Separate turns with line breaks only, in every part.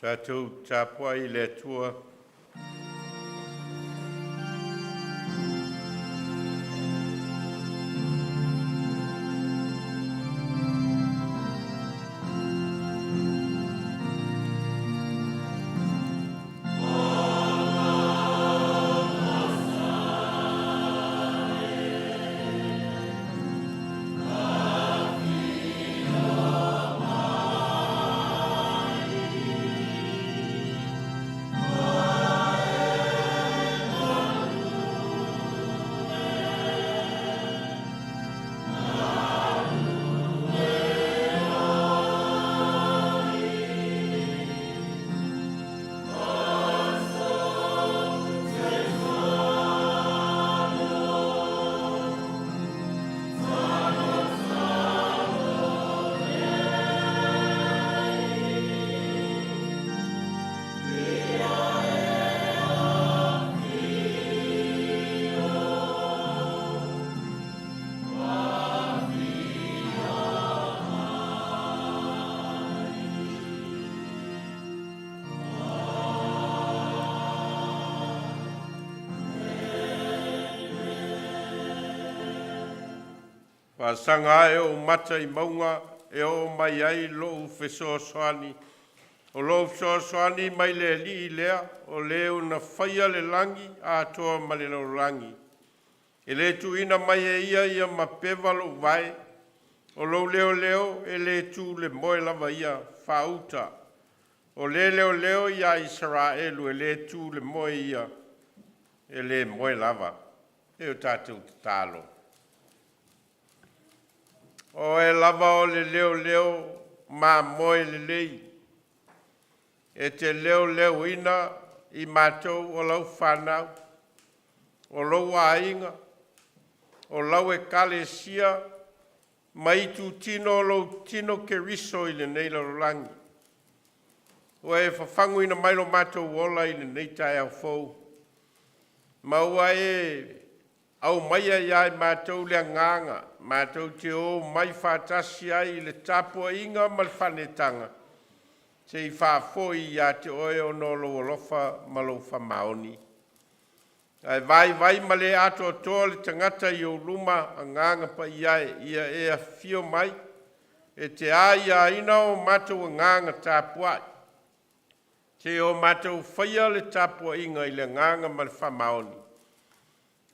Tātou tāpua I le tua. Pasanga e o mata I maunga e o mai ai lo feso soani. O lo feso soani mai le li lea o leo na whaia le langi a toa ma le no langi. E le tu ina mai e ia ma pewa lo vai. O lo leo e le tu le moe lava ia whauta. O le leo ia Israelu e le tu le moe ia e le moe lava. E o tātou talo. O e lava o le leo ma moe le lei. E te leo ina I mātou o lau whanau. O lau ainga. O lau e kale sia. Mai tu tino o lau tino ke riso I le nei larolangi. O e whawhangu ina mai lo mātou ola I le nei tai au fau. Maua e au mai ai ai mātou le nganga. Mātou te o mai whātasi ai le tāpua inga ma le whanetanga. Te I whāfoi ia te oe o no lo lofa ma lo whamaoni. Ai vai ma le ato toa le tangata I o luma a nganga pa iai ia e a fio mai. E te aia ina o mātou nganga tāpua. Te o mātou whaia le tāpua inga I le nganga ma le whamaoni.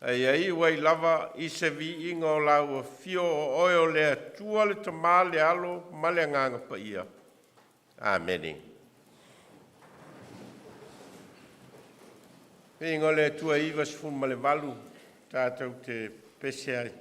Ai wai lava I se vi inga o lau fio o oe o lea tua le tama le alo ma le nganga pa ia. Amen. Inga le tua iwa sifun ma le valu, tātou te pese ai.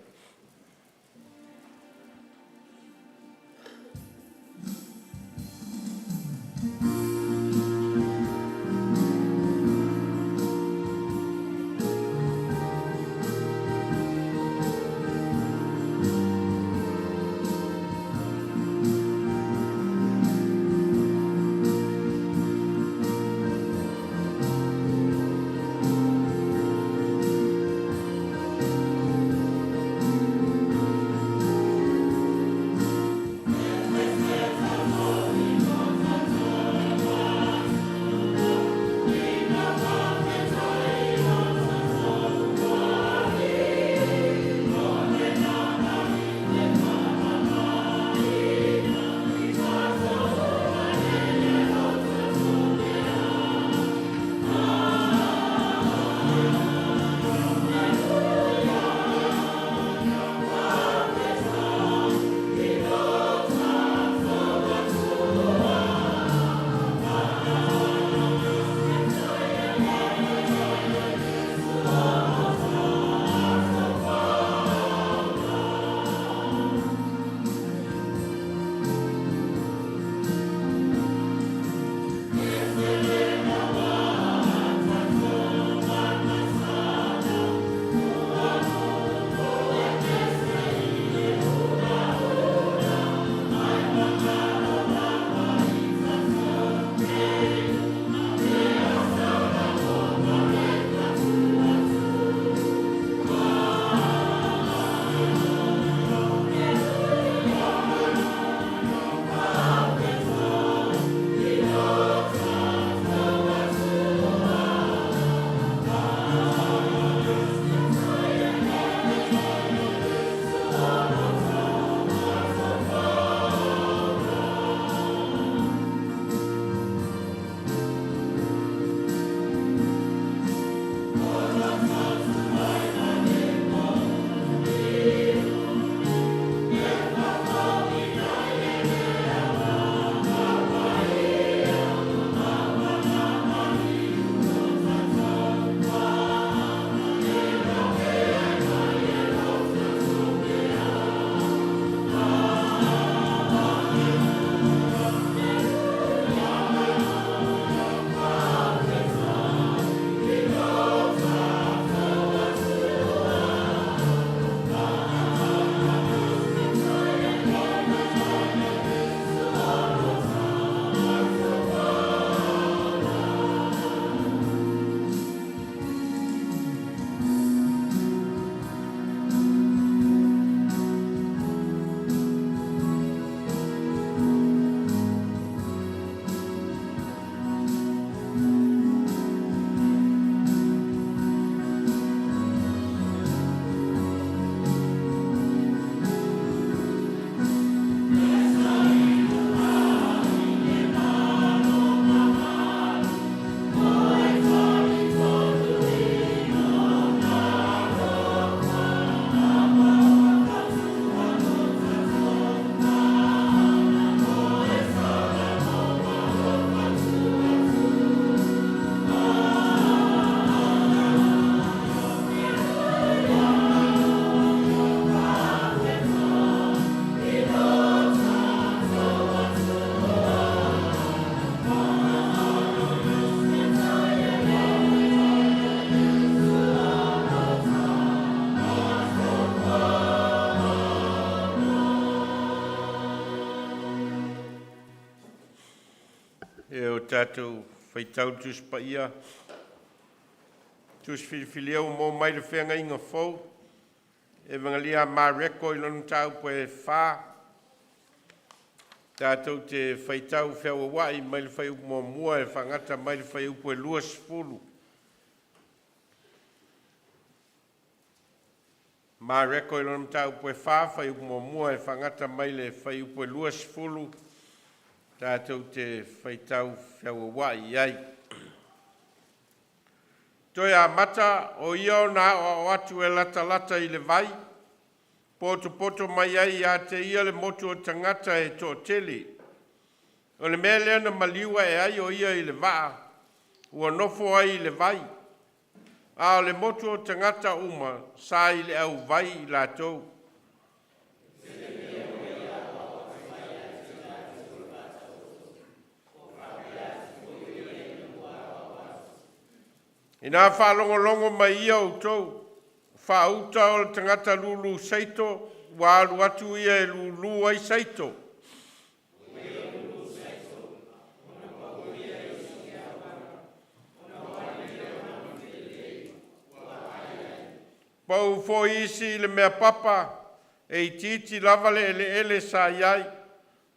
tātou whaitau tus pa ia. Tus whiwhiliau mō mai le whenga inga whau. E vangalia mā reko i lonu tau po e whā. Tātou te whaitau whiaua wai mai le whaiu mō mua e whangata mai le whaiu po e lua sifuru. Mā reko i lonu tau po e whā whaiu mō mua e whangata mai le whaiu po e lua sifuru. Tātou te whaitau whiaua wai ai. Toi a mata o iau nā o atu e lata i le vai. Poto mai ai a te ia le motu o tangata e tō tele. O le mea leana maliua e ai o ia i le vaa. Ua nofo ai i le vai. A o le motu o tangata uma sa i le au vai i lātou. I nā whaalongolongo mai ia o tau, whauta o le tangata lulu seito, wa alu atu ia e lulu ai seito. Pau fo isi le mea papa, e i titi lava le ele sa iai,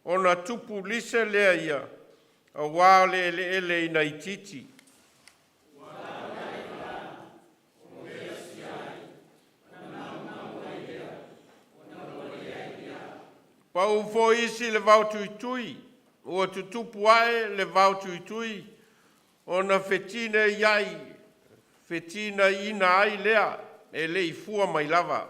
o na tupu lise lea ia, a wā le ele ina i titi. Pau fo isi le vau tui, o tutupu ae le vau tui, o na fetina iai, fetina ina ai lea, e le i fua mai lava.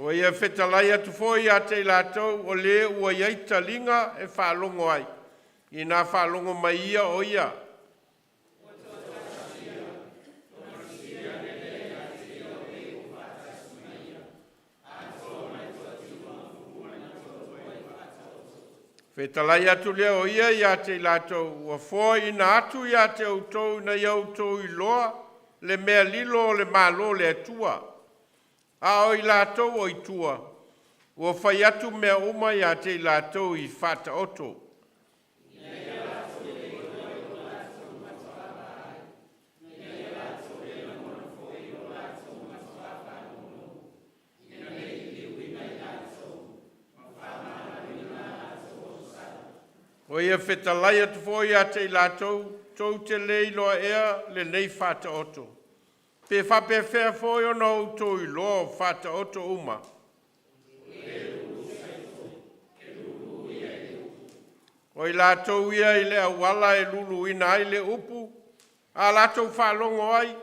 O ia whetalai atu foi a te lātou o le ua iai talinga e whaalongo ai. I nā whaalongo mai ia o ia. Whetalai atu lea o ia i a te lātou. Ua foi ina atu i a te autou na i autou i loa le mea lilo o le malo le atua. A o i lātou o i tua, ua whai atu mea uma i a te lātou i whata oto. O ia whetalai atu foi a te lātou, tau te leilo ea le nei whata oto. Pe whape whea fōi o nau tō i loa whata oto uma. O i lātou ia i le awala e lulu ina ai le upu, a lātou whalongo ai,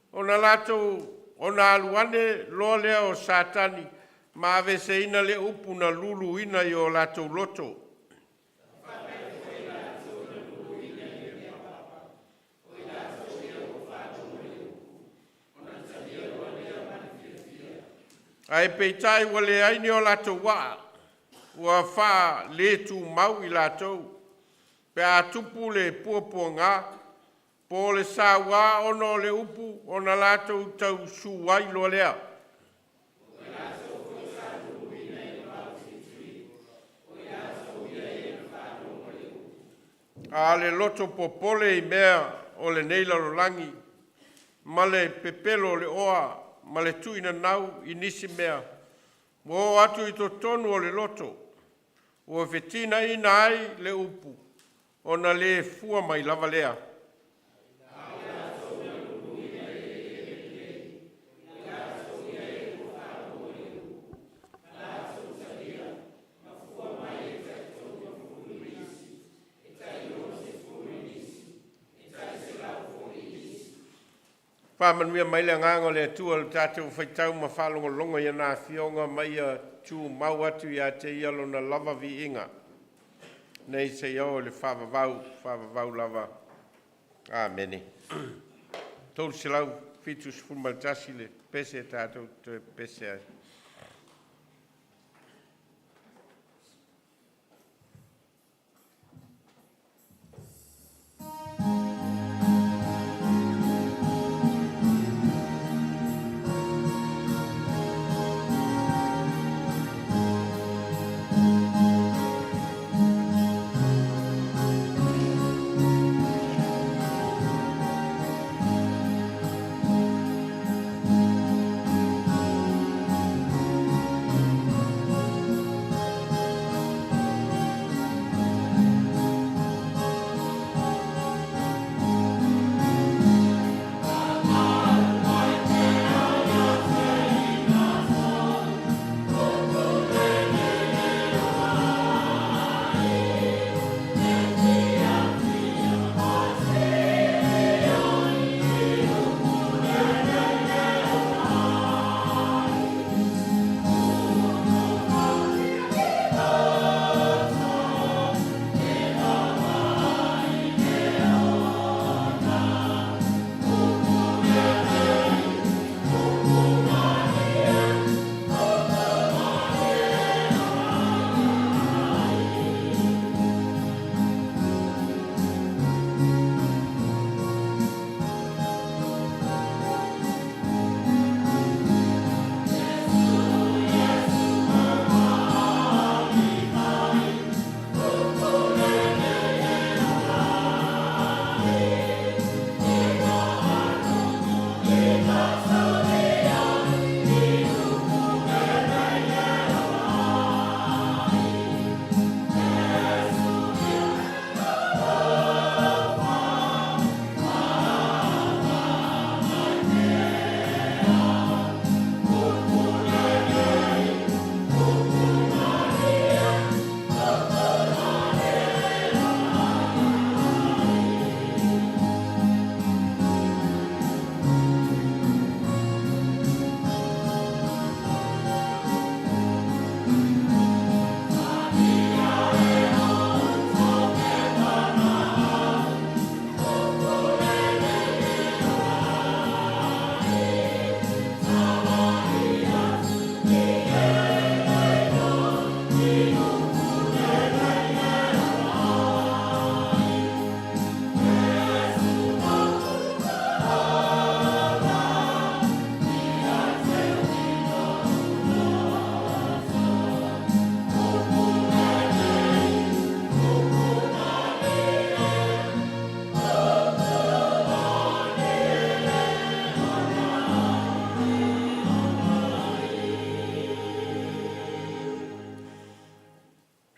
o na lātou, o na aluane loa lea o satani, ma ave se ina le upu na lulu ina i o lātou loto. Ai peitai wale aini o lātou waa, ua wha le tū mau i lātou, pe a tupu le puapua ngā, po le sā wā ono le upu o na lātou tau suwai loa lea. A le loto popole i mea o le neila rolangi, ma le pepelo le oa, ma le tuina nau i nisi mea. Wo atu i to tonu o le loto. Wo fetina ina ai le upu. O na le fua mai lava lea. Whamanuia mai le ngāngo le atua le tātou whaitau ma whalongo longa i nā whionga mai a tū mau atu i a te ialo na lava vi inga. Nei se iau le whavavau lava. Āmene. Tōru silau, whitu sifurmaltasi le pese tātou te pese ai.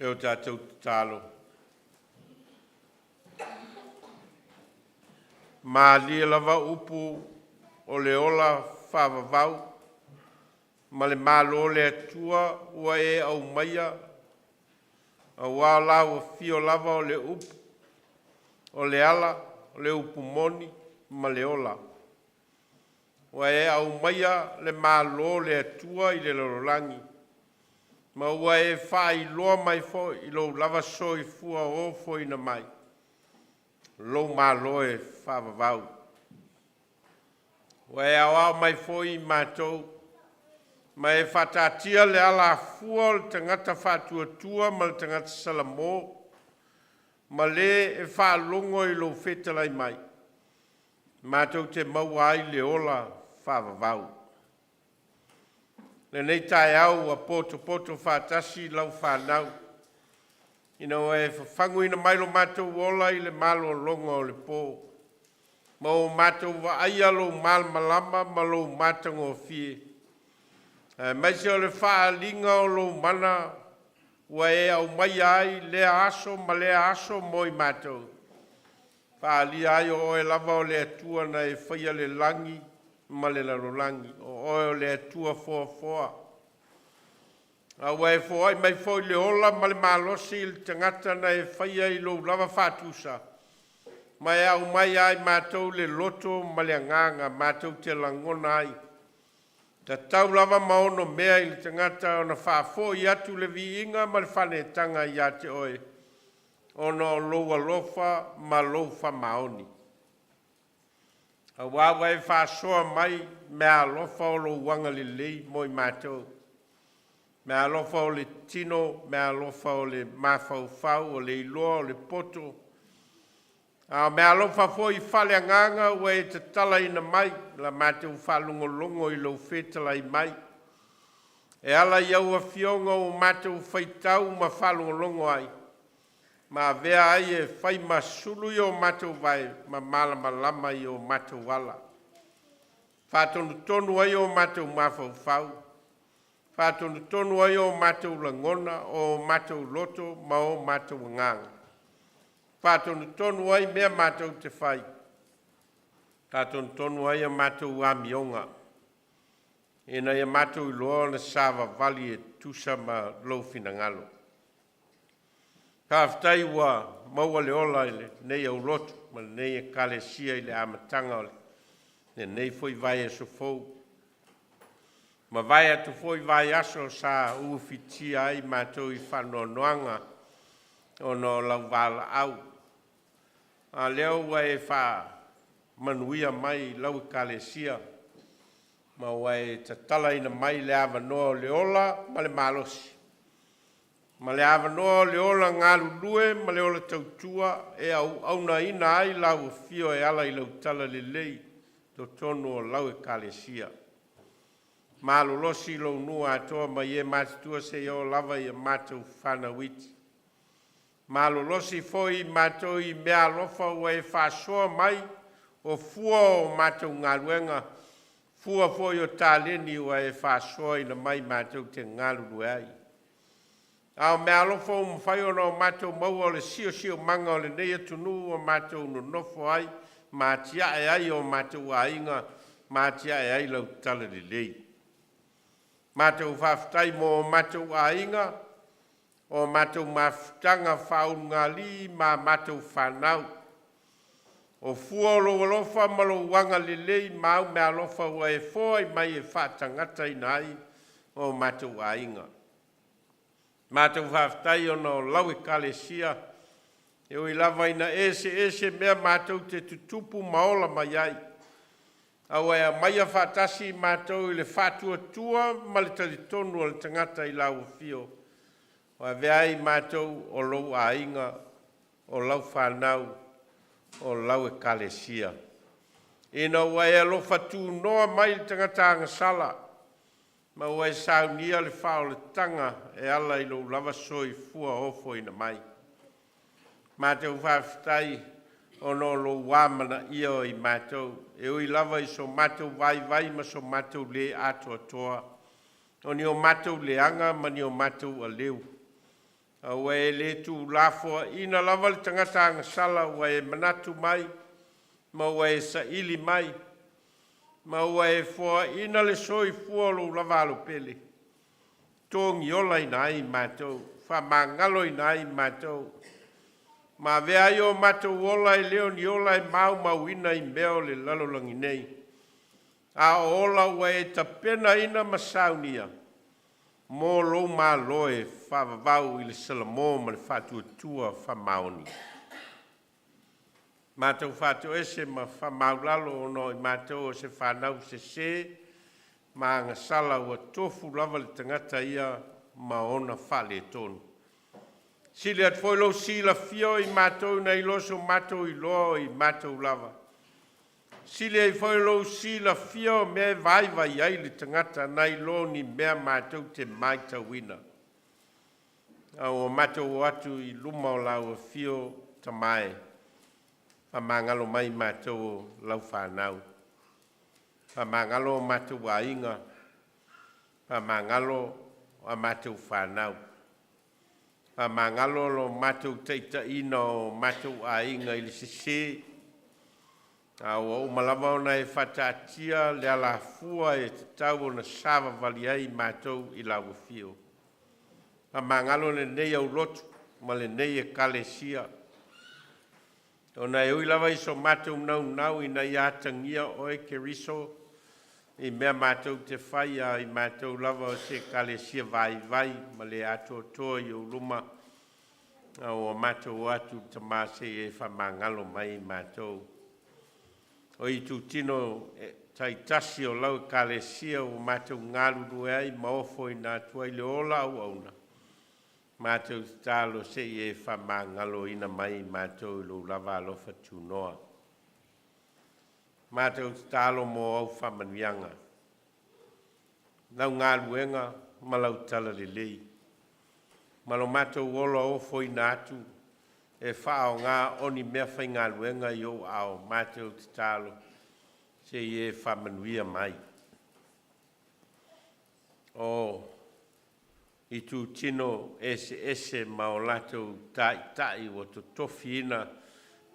Tau tātou tālo. Mā lia lava upu o le ola whawavau. Ma le mālo le atua ua e au maia. A wā lau fio lava o le upu. O le ala, o le upu moni, ma le ola. Ua e au maia le mālo le atua i le lorolangi. Ma ua e whai loa mai fo i lo lava soi fua o fo ina mai. Lo mālo e whawavau. Ua e au mai fo i mātou. Ma e whatatia le ala fua le tangata whatua tua ma le tangata salamo. Ma le e whalongo i lo whetalai mai. Mātou te maua ai le ola whawavau. Le nei tae au a poto whatasi lau whanau. Ina e whangu ina mailo mātou ola i le malo longa o le pō. Ma o mātou wa aia lo mal malama ma lo mātango o fie. Mai se o le whaalinga o lo mana ua e au mai ai lea aso ma lea aso moi mātou. Whaalia ai o e lava o le atua na e whaia le langi ma le larolangi. O le atua foa. A wai fo ai mai fo le ola ma le malosi il tangata na e whaia i lo lava whatusa. Mai au mai ai mātou le loto ma le anganga mātou te langona ai. Ta tau lava maono mea i le tangata o na whafo i atu le vi inga ma le whane tanga i ate oe. Ono loa lofa ma lofa maoni. A wawa e whasoa mai mea lofa o lo wanga le lei moi mātou. Mea lofa o le tino, mea lofa o le mawhau o le iloa o le poto. Mea lofa fo i whale anganga ua e te tala ina mai, la mātou whalongolongo i lo whetala i mai. E ala iau a fionga o mātou whaitau ma whalongolongo ai. Ma vea ai e whai masulu i o mātou vai, ma malama lama i o mātou wala. Whātonu tonu ai o mātou mawhau. Whātonu tonu ai o mātou langona, o mātou loto, ma o mātou ngang. Whātonu tonu ai mea mātou te whai. Whātonu tonu ai a mātou amionga. Ena ia mātou i loa na sāwa vali e tusa ma lofina ngalo. Haftai wa maua le ola ile nei au lotu, ma nei e kale sia ile amatanga ole. Nei foi vai e sofou. Ma vai atu foi vai aso sa ufitia ai mātou i whanonoanga o no lau Vailaau. A leo wa e wha manuia mai lau i kale sia. Ma wa e tatala ina mai le awa noa le ola ma le malosi. Ma le awa noa le ola ngā lulue ma le ola tautua e au na ina ai lau fio e ala i lau tala le lei to tonu o lau e kale sia. Ma lo losi lo nua atoa ma ie mātua se o lava i a mātou whana witi. Ma lo losi foi mātou i mea lofa ua e whasoa mai o fua o mātou ngā luenga. Fua foi o tāleni ua e whasoa ina mai mātou te ngā lulue ai. Ao mea lofa o mwhai o no mātou maua o le sio manga o le nei atunu o mātou no nofo ai. Mātia e ai o mātou a inga, mātia e ai lau tala le lei. Mātou whaftai mo o mātou a inga, o mātou mawhtanga whaunga li ma mātou whanau. O fua o lo alofa ma lo wanga le lei mau mea alofa ua e fōi mai e whatangata ina ai o mātou a inga. Mātou whaftai o no lau e kale sia, e oi lava ina ese mea mātou te tutupu maola mai ai. Au e a maia whatasi mātou i le whatua tua ma le talitonu o le tangata i lau fio. O a veai mātou o lau a inga, o lau whanau, o lau e kale sia. Ina ua e alofa tū noa mai le tangata angasala. Ma ua e saunia le whao le tanga e ala i lau lava soi fua ofo ina mai. Mātou whawhitai o no lo wāmana ia o i mātou. E oi lava i so mātou vai ma so mātou le ato atoa. O ni o mātou le anga ma ni o mātou a leu. Ua e le tu lafo ina lava le tangata angasala ua e manatu mai, ma ua e saili mai, ma ua e fua ina le soi fua lo lava alo pele. Tongi ola ina ai mātou, whamangalo ina ai mātou. Ma vea i o mātou ola e leo ni ola e mau ina i meo le lalolangi nei. A ola ua e tapena ina ma Saunia. Mō lo mā loe whavavau i le salamō ma le whatuatua whamaoni. Mātou whātou ese ma whamaulalo ono i mātou o se whanau se ma ngasala ua tofu lava le tangata ia ma ona whale tonu. Sili at foi lo sila fio i mātou na iloso mātou i loa i mātou lava. Sili ai foi lo sila fio me vaiva i ai le tangata na ilo ni mea mātou te maita wina. O mātou atu i luma o lau fio tamae. Pa mangalo mai mātou lau whanau. Pa mangalo mātou a inga. Pa mangalo a mātou whanau. Pa mangalo lo mātou teita ina o mātou a inga ili sese. O malama ona e whataatia le ala fua e te tau o na sawa vali ai mātou i lau fio. Pa mangalo le nei au lotu, ma le nei e kalesia. Ona e ui lava iso mātou nau i na iatangia o e ke riso i mea mātou te whaia i mātou lava o se kalesia vai ma le ato toa i o luma o mātou atu tamase e whamangalo mai mātou. O i tu tino taitasi o lau kalesia o mātou ngāluru ai maofo i nā tuai le ola au auna. Mātou talo se e whamangalo ina mai mātou lo lava alofa tūnoa. Mātou talo mo au whamanuianga. Nau ngā luenga malau tala le lei. Malo mātou ola ofo ina atu e whao ngā oni mea whai ngā luenga i o ao mātou talo se e whamanuia mai. I tu tino ese ma o latou tai o to tofi ina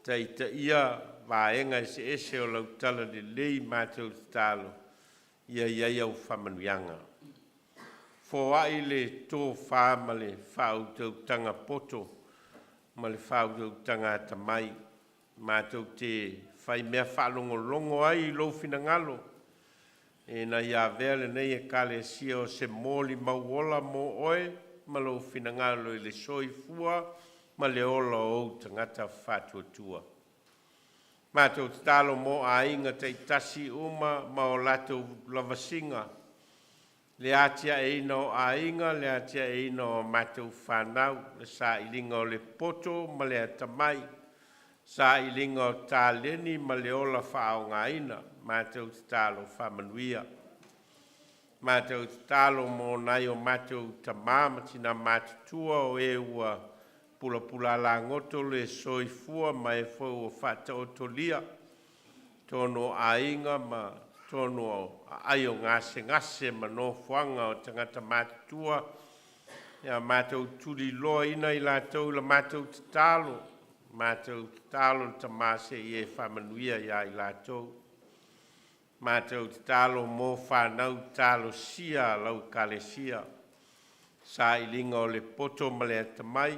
ta ia vaenga ese o lau tala le lei mātou talo ia au whamanuianga. Fo ai le tō whā ma le whāutau tanga poto ma le whāutau tanga tamai mātou te whai mea whalongolongo ai lo fina ngalo. E na ia vele nei e kale sia o se moli mauola mo oe ma lo finangalo i le soifua ma le ola o tangata whatuatua. Mātou talo mo a inga te tasi uma ma o lato lavasinga. Le atia e ina o a inga, le atia e ina o mātou whanau, le sa ilinga o le poto ma le atamai, sa ilinga o tā leni ma le ola whao ngā ina. Mātou talo whamanuia. Mātou talo mō nai o mātou tamāmati na mātutua o e ua pula la ngoto le soifua ma e fau o whata o tolia. Tono a inga ma tono ai o ngase ma no fuanga o tangata mātutua. Ia mātou tuli loa ina i lātou la mātou talo. Mātou talo tamase i e whamanuia ia i lātou. Mātou talo mō whanau talo sia lau kalesia. Sa ilinga o le poto ma le atamai.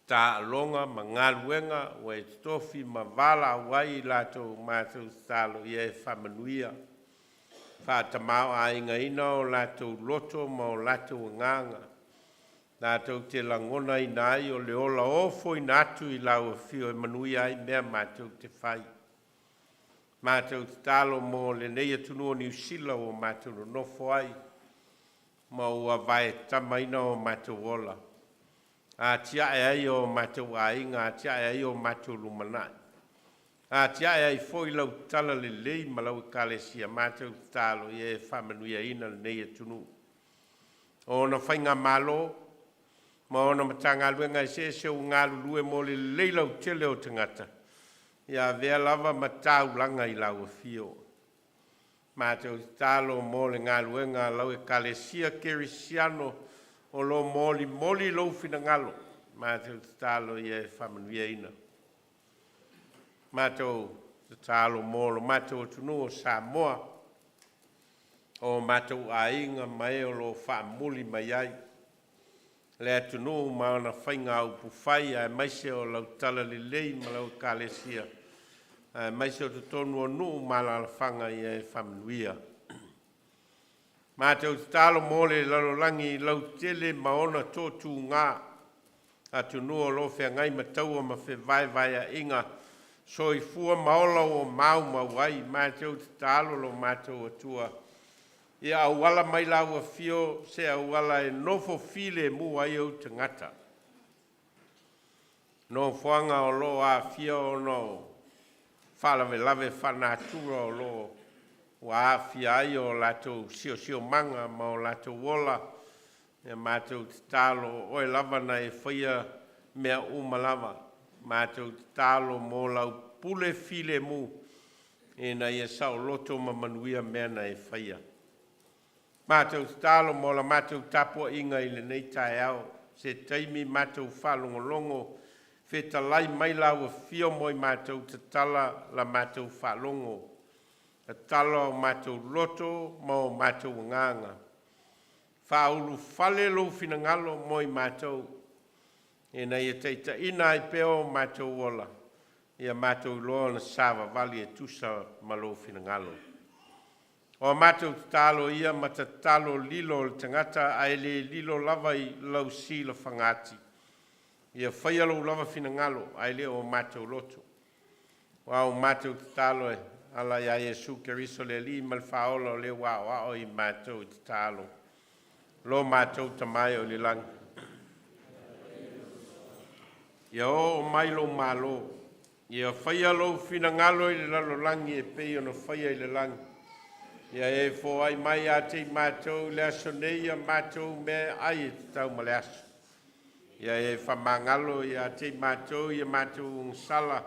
Tā alonga ma ngā luenga o e tofi ma vala wai lātou mātou talo i e whamanuia. Whātamau a inga ina o lātou loto ma o lātou nganga. Lātou te langona i nai o le ola ofo i nātu i lau fio e manuia i mea mātou te whai. Mātou talo mo le nei atunua New Zealand o mātou nofo ai. Ma ua vai tamaina o mātou ola. A tia e ai o mātou a inga, a tia e ai o mātou lumanai. A tia e ai foi lau tala le lei ma lau kalesia mātou talo i e whamanuia ina le nei atunu. O na whainga malo, ma o na matanga luenga i se o ngā lulue mo le lei lau tele o tangata. Ia vea lava matau langa i lau fio. Mātou talo mo le ngā luenga lau e kalesia kerisiano o lo moli moli lo finangalo mātou talo i e whamanuia ina. Mātou talo molo mātou tunu o Samoa o mātou ainga mai o lo whamuli mai ai. Le atunu maona whainga au puwhai a maise o lau tala li lei ma lau kālesia. Maise o tutonu o nuu mala la whanga i e whamanuia. Mātou talo mole lalolangi lau tele maona tōtū ngā. Atunu o lo whea ngai mataua ma whe vai a inga. Soi fua maola o mau mawai. Mātou talo lo mātou atua. Ia auala mai lau a fio se auala e nofo file mu ai au tangata. No whanga o lo a fio o no whalawe lawe whanatura o lo wa a fia ai o lato sio manga ma o lato wola. Ia mātou talo oe lava na e whaia mea umalava. Mātou talo mo lau pule file mu e na ia sao loto ma manuia mea na e whaia. Mātou talo mo la mātou tapo inga i le nei tae au. Se taimi mātou whalongolongo. Wheta lai mai lau a fio moi mātou te tala la mātou whalongo. A talo mātou loto mo mātou nganga. Whaulu whale lo finangalo moi mātou. E nei e teita ina i peo mātou wola. Ia mātou loa na sawa vali e tusa ma lo finangalo. O mātou talo ia ma ta talo lilo le tangata a ele lilo lava i lau si la whangati. Ia whaia lau lava finangalo a ele o mātou loto. Wau mātou talo e ala ia Jesu Keriso le li mal whaola le wao i mātou talo. Lo mātou tamai o le lang. Ia o mai lo malo. Ia whaia lau finangalo i le lalo langi e pei ono whaia i le langi. Ia e fo ai mai a te mātou le aso nei a mātou me ai e tau ma le aso. Ia e whamangalo i a te mātou i a mātou ngsala.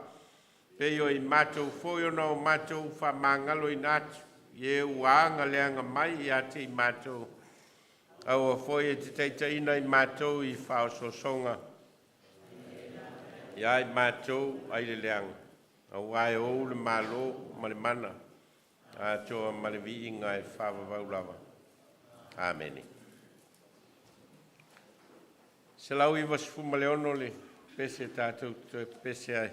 Peo i mātou fōi ona o mātou whamangalo i nātu. Ia e uanga leanga mai i a te mātou. Au a fōi e te teita ina i mātou i whao sosonga. Ia i mātou ai le leanga. Au ai o le malo ma le mana. A toa malevi inga e whawa vaulava. Ameni. Se lau i wasfu maleono le pese tātou pese ai.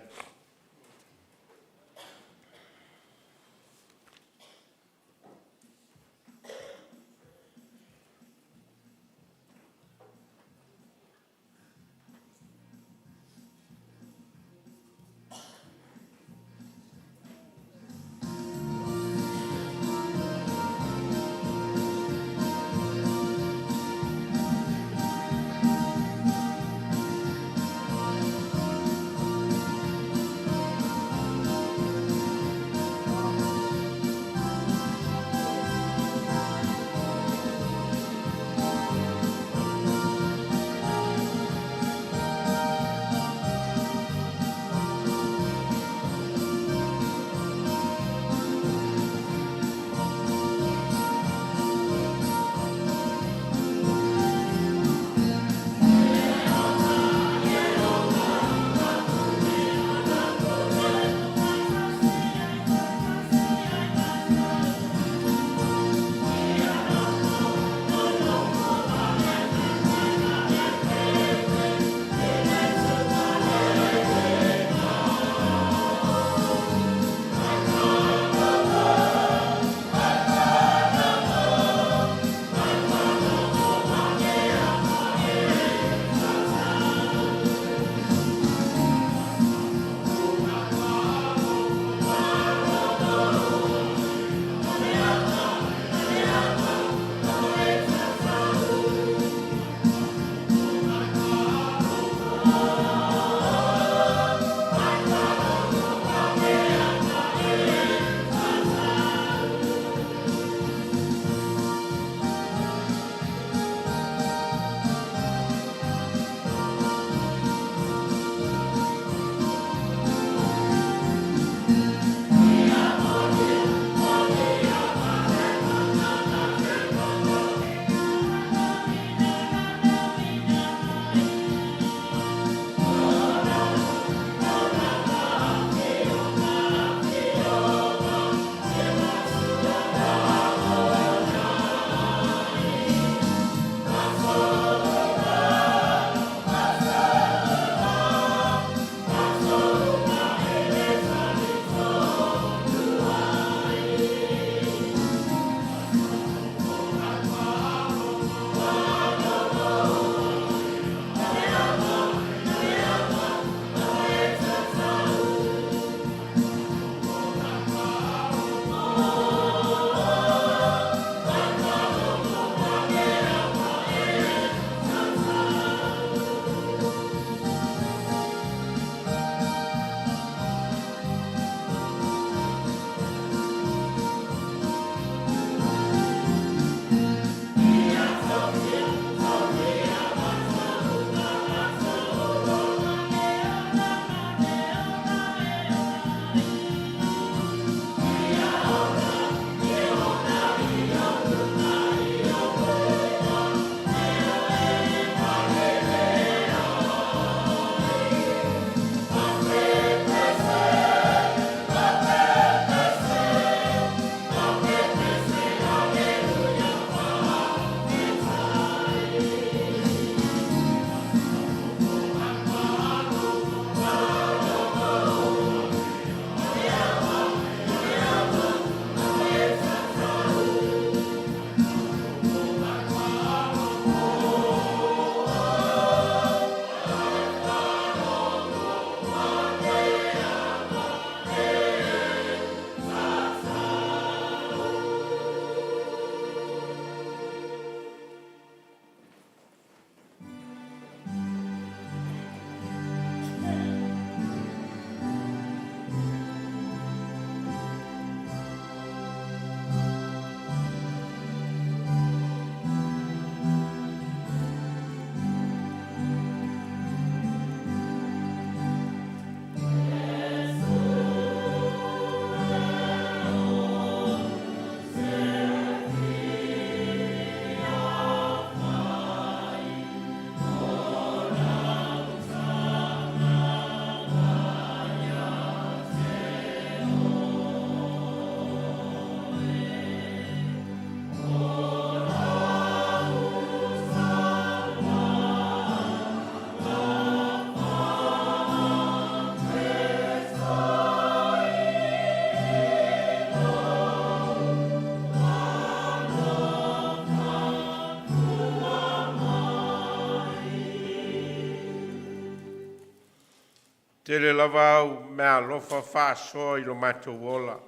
Tele lava au mea lofa whaasoa I lo mātou ola.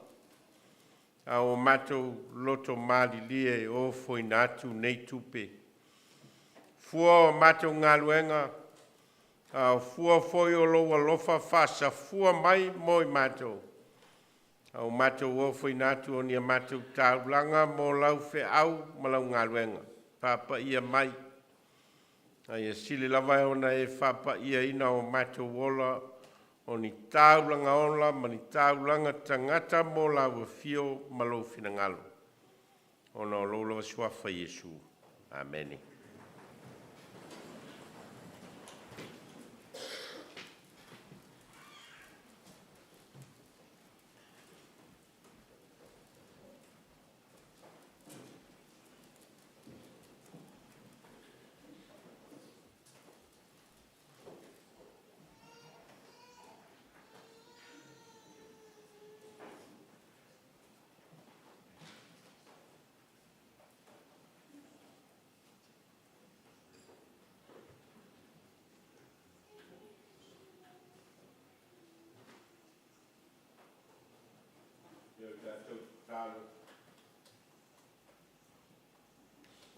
A o mātou loto mālilie o foina atu nei tupe. Fua o mātou ngā luenga. A fua foi o loa lofa whaasa fua mai moi mātou. A o mātou o foina atu o nia mātou tāulanga mō lau whe au malau ngā luenga. Papa ia mai. A ia sili lava ona e whapa ia ina o mātou ola. O ni tāulanga ola, ma ni tāulanga tangata mō lau fio malo finangalo. O na o lolo suafa Yesu. Amen.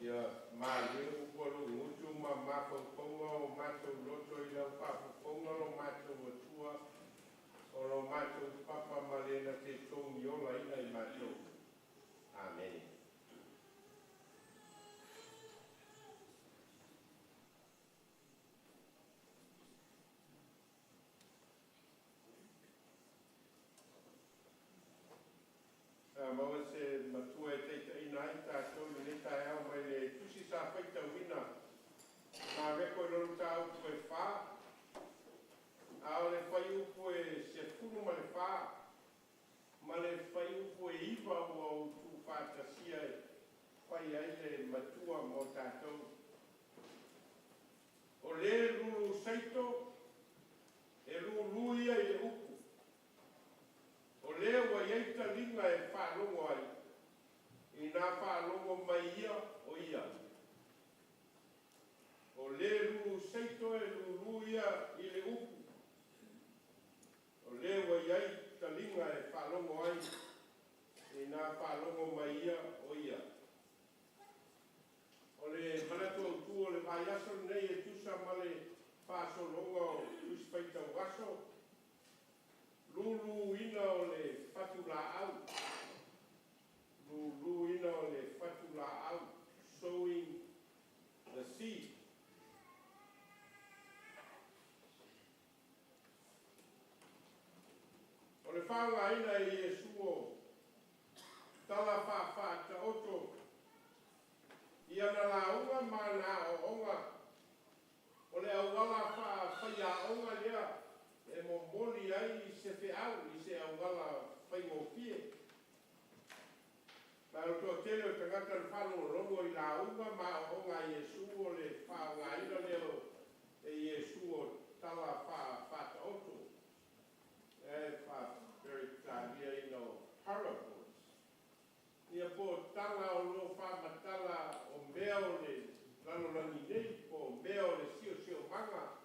Ia māleu kolo ngutu ma mafofonga o mātou loto I lau whafofonga o mātou atua o lo mātou papa malena te tōngi ola ina I mātou. Amen. Maua se matua e teita ina I tātou ni ne tai au mai le tusi sa whaita wina. Mā reko I lolo tāu koe whā. Ao le whai upo e se funu ma le whā. Ma le whai upo e iwa ua o tū whātasia e whai ai le matua mō tātou. O le lulu saito e lulu ia I le upo. O lea wa iaita linga e whaalongo ai. I nā whaalongo mai ia o ia. O lea lulu seito e lulu ia I le upu. O lea wa iaita linga e whaalongo ai. I nā whaalongo mai ia o ia. O le manato tu o le vaiaso nei e tusa ma le whaasolonga o tuspaita waso. Lulu ina o le fatula au. Lulu ina o le fatula au. Sowing the seed. O le whaunga ina I Yesu o tala whaafata oto. Ia na la unga ma na o onga. O le awala whaia onga lea. E mo moli ai I se whiau I se awala whai mo fie. Mai o tō tele o tangata le whalo rongo I la unga ma o ngā Yesu o le whao ngā ina leo e Yesu o tala whaata oto. E wha very tāria ino parables. Ia po tala o lo whamatala o mea o le lalolangi nei po mea o le sio manga.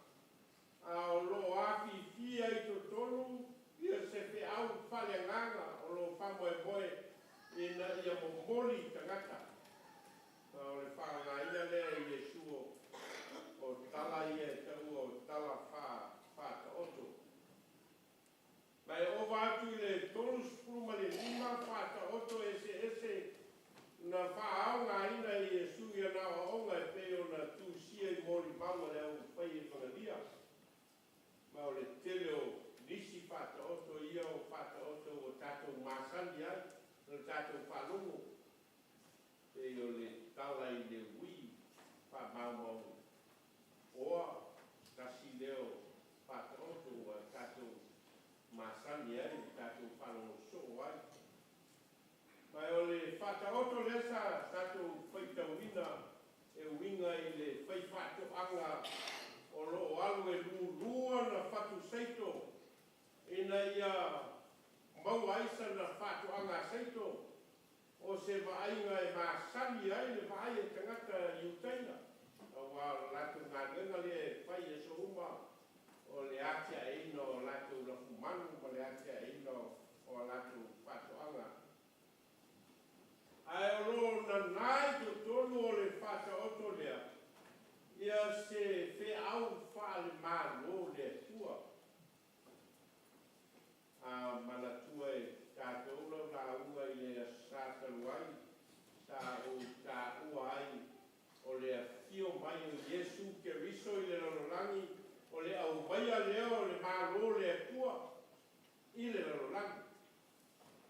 O lo afi fia I to tonu, ia se fe au whale nganga, o lo whamoe moe ina ia momoli tangata. O le whaanga ina lea I Yesu o tala ia tau o tala whaata oto. Mai o wātu I le tonu spuru ma le lima whaata oto ese na whaanga ina I Yesu ia na o onga e peo na tu sia I mori maua lea o whai e whangalia. Ma o le tele o nisi whata oto ia o whata oto o tātou māsandi ai, o tātou whalungo. E o le tala I le ui, whamaumau. Oa, tasi leo whata oto o tātou māsandi ai, o tātou whalungo so ai. Ma o le whata oto lesa tātou whaitauina, e winga I le whaifato anga o lo alu e lua na whatu seito. Ina ia mau aisa na whatu anga seito. O se waainga e maasani ai le vaai e tangata iutaina. O wa latu ngā renga le whai e so uma. O le atia e ino o la manu ma le ate ino o latu whatoanga. Ai o lo na nai to tonu o le whata oto lea, ia se whe au wha le malo le tua. Mana tua e tātou lau la ua i le sātaru ai, sa o tā ua ai, o le fio mai o Yesu ke riso i le lololangi, o le au maia leo le malo le tua, i le lololangi.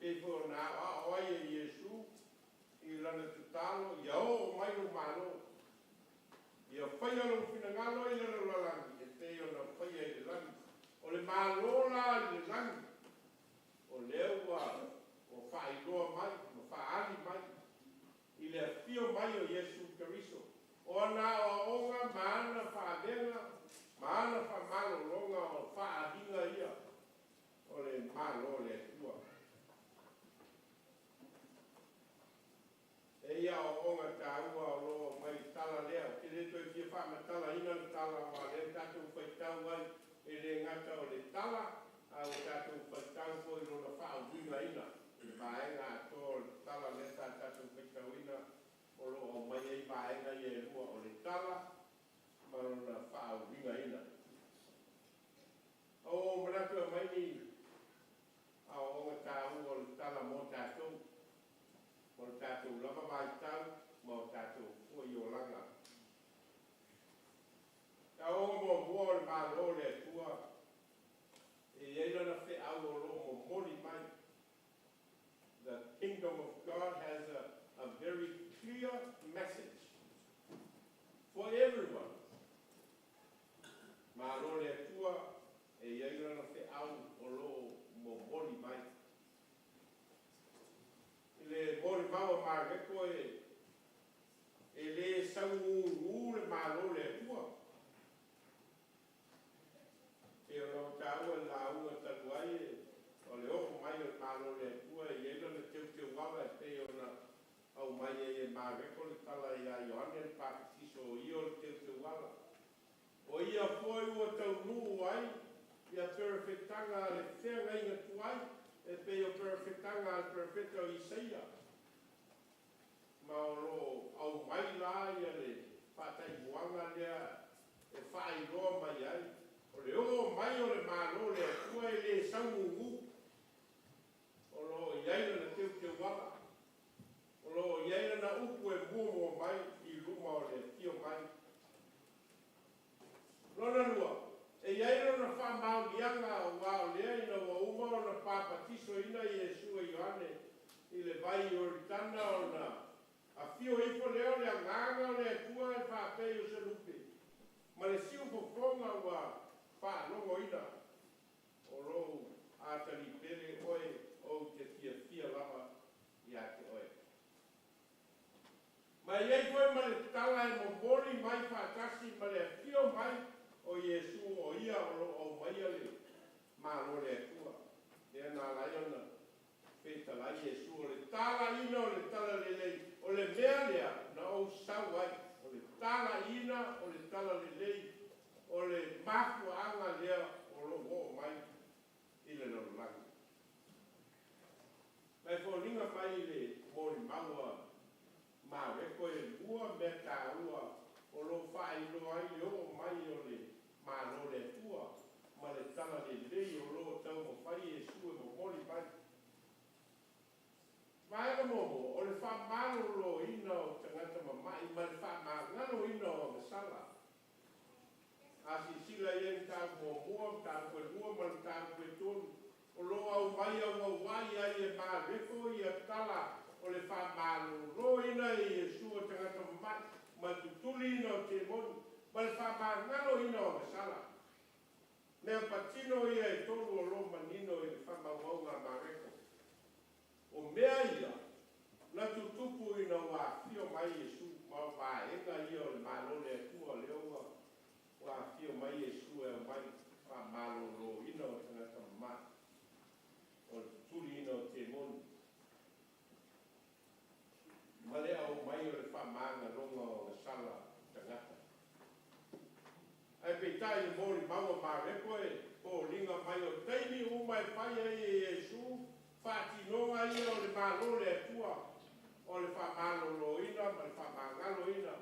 E fo na a oai e Yesu, i lana tutalo, ia o mai o malo. Ia whaia lo finangalo i le lololangi, e te o na whaia i le langi. O le malo la i le langi. O leua, o whailoa mai, o whaali mai, i le fio mai o Yesu Keriso. O na o onga maana whaadenga, maana whamalolonga o whaadinga ia, o le malo le tua. E ia o onga tāua o lo mai tala lea, ke le toi fia whamatala ina le tala o a le tātou whaitau ai, e le ngata o le tala, a o tātou whaitau ko i rona whao winga ina. I maenga ato tala le tātou whaitau ina o lo o mai ei maenga i e rua o le tala ma rona whao winga ina. O manatua mai ni a o onga tāu o le tala mo tātou, o le tātou lama mai tau ma o tātou fua i o langa. Ta onga mo mua o le malo le tua, e eila na whi au o lo mo mori mai. The kingdom of God has a very clear message for everyone. Malo le tua, e eila na whi au o lo mo mori mai. Le mori mau ma reko e le sau le malo le tua. E o no tāua la ua taruai o le oho mai o malo le tua e eila le teu wala e te o na au mai e mareko le tala i a Ioane le pakitiso o ia o le teu wala. O ia foi ua tau nuu ai, ia perfetanga le whenga inga tuai, e pe o perfetanga le perfeta o Isaia. Ma o lo au mai la ia le whatai buanga lea e whai roa mai ai. O le o mai o le malo le tua e le sangungu. O lo iaila na teu wala. O lo iaila na upu e mua mai i luma o le tio mai. Lona lua, e iaila na wha maungianga o wao lea ina wa uma o na papatiso ina i Yesu e Ioane i le vai o ritana o na a fio ifo leo le anganga o le tua e whapei o se lupe. Ma le siu poponga wa whanongo ina o rou atari pere oe o te fia lava i ate oe. Ma iei koe ma le tala e momori mai whakasi ma le fio mai o Yesu o ia o maia le malo le atua. Lea nā laiona peta lai Yesu o le tala ina o le tala lelei o le mea lea na o sau ai o le tala ina o le tala lelei o le mafu anga lea o lo o mai i le lololangi. Mai fōringa mai le mori maua ma reko e lua me tā ua o lo whai lo ai le o mai o le ma lo le tua ma le tala le lei o lo tau mo whai e su e mo mori mai. Vaega momo o le wha malo lo ina o tangata mamai ma le wha ngano ina o masala. Asi sila ien tāu mua, tāu koe lua, man tāu koe tonu. O lo au mai au wai ai e mā reko i a tala o le wha mālo. Lo ina i e sua tangata mamai, ma tutuli ina o te moni. Ma le wha mā ngano ina o masala. Mea patino ia e tonu o lo manino i le wha mauaunga mā reko. O mea ia, na tutupu ina wā fio mai e su, ma wā ega ia o le mālo le atua leo ua. Wa fio mai Yesu e mai pa malo lo ina o tangata ma o tuli ina o te moni ma le au mai o le wha maanga ronga o le sala tangata ai pe tai mori maua ma rekoe po linga mai o teimi uma e pai e Iesu whātinonga ia o le malo le atua o le whamāloloina ma le whamāngaloina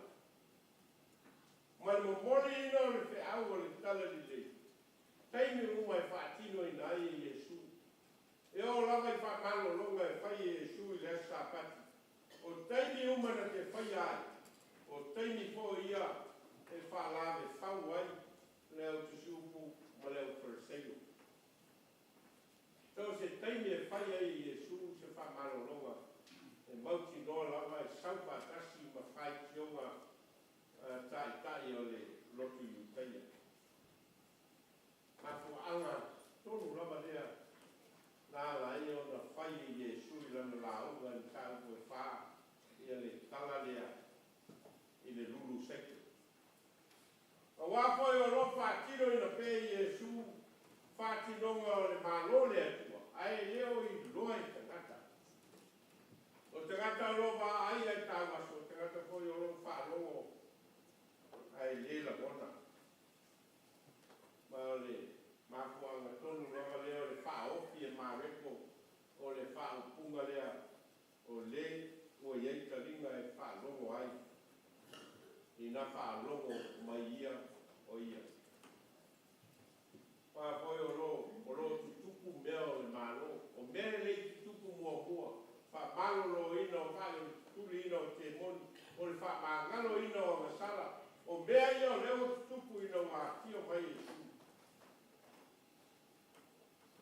ma le momoli ina o le whiau o le tala li lei teimi uma e whātino ina ai e Iesu e o lava i whamālolonga e whai e Iesu i le asapati o teimi uma na te whai ai o teimi po ia e whalawe whau ai leo tusiupu ma leo whareseio. Tau se teimi e whai ai i Iesu se whamalolonga e mauti noa lava e saupa tasi ma whai tionga tai o le lotu iutaia. Ma fuanga tonu lava lea nā la e o na whai i Iesu i lana launga ni tāupu e wha i le tala lea i le lulu seke. A wāpoi o lo whātino ina pē i Iesu whātinonga o le mālo le atua. Ai leo i loa i tangata. O tangata lo wā ai ai tāwaso, o tangata poi o lo whālongo ai le la mona. Ma o le mākuanga tonu rawa leo le whaofi e māreko o le whaupunga lea o le o iei taringa e whālongo ai. I na whālongo mai ia o ia. Whāpoi o lo tutupu mea o le mālo, o mea le tutupu mua. Whamangalo ina o whāle tuli ina o te moni, o le whamangalo ina o ngasala, o mea ia o leo tutupu ina o ātio mai e su.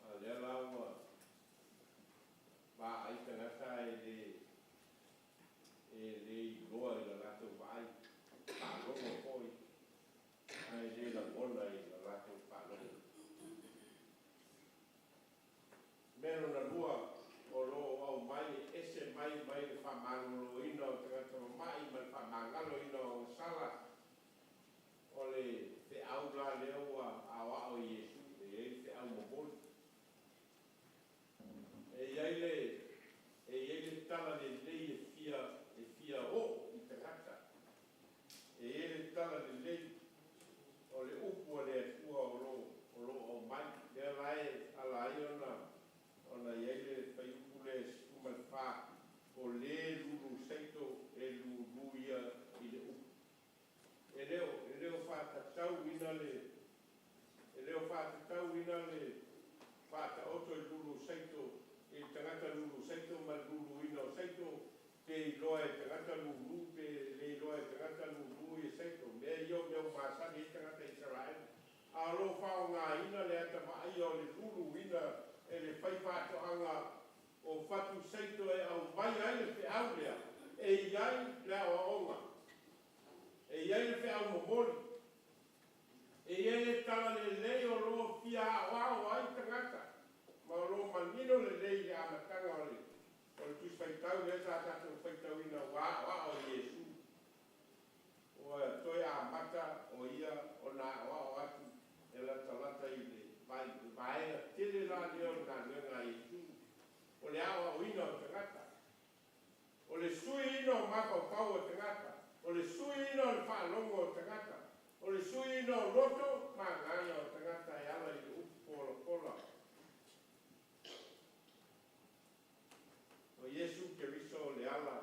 A lea laua, wā aita ngata e le i loa i la rato vai. Whālongo poi, ai le la mona i la rato whālongo. Mero na lua o lo au mai, ese mai le whamangalo ina o tangata mai, ma le whamangalo ina o sala, o le te aula leo a wao Iesu, e te au mokoni. E iai le tala le lei e fia o i tangata. E ele tala le lei o le upu o le atua o lo o mai le alae ona iele pai upu le suma le wha o le lulu seito e lulu ia i le upu. E leo whātatau ina le whātaoto e lulu seito e tangata lulu seito ma lulu ina o seito te loa e tangata lulu, te loa e tangata lulu e seito. Mea io mea masani e tangata Israel. A lo whao ngā ina le ata mai o le lulu ina e le whaipato anga o whatu seito e au mai ai le whiau lea. E iai lea o onga. E iai le whiau momori. E iai le tala le lei o lo fia wao ai tangata. Ma o lo manino le lei le amatanga o le. O le tusi whaitau le sa tātou whaitau ina wā o Iesu. O toi a mata o ia o nā wā o atu e la talata i le vaenga tele la leo ngā ngā Iesu. O le awa o ina o tangata. O le sui ina o mapa pau o tangata. O le sui ina o le whaalongo o tangata. O le sui ina o loto mā ngāia o tangata e ala i le upu pola. O Iesu ke riso le ala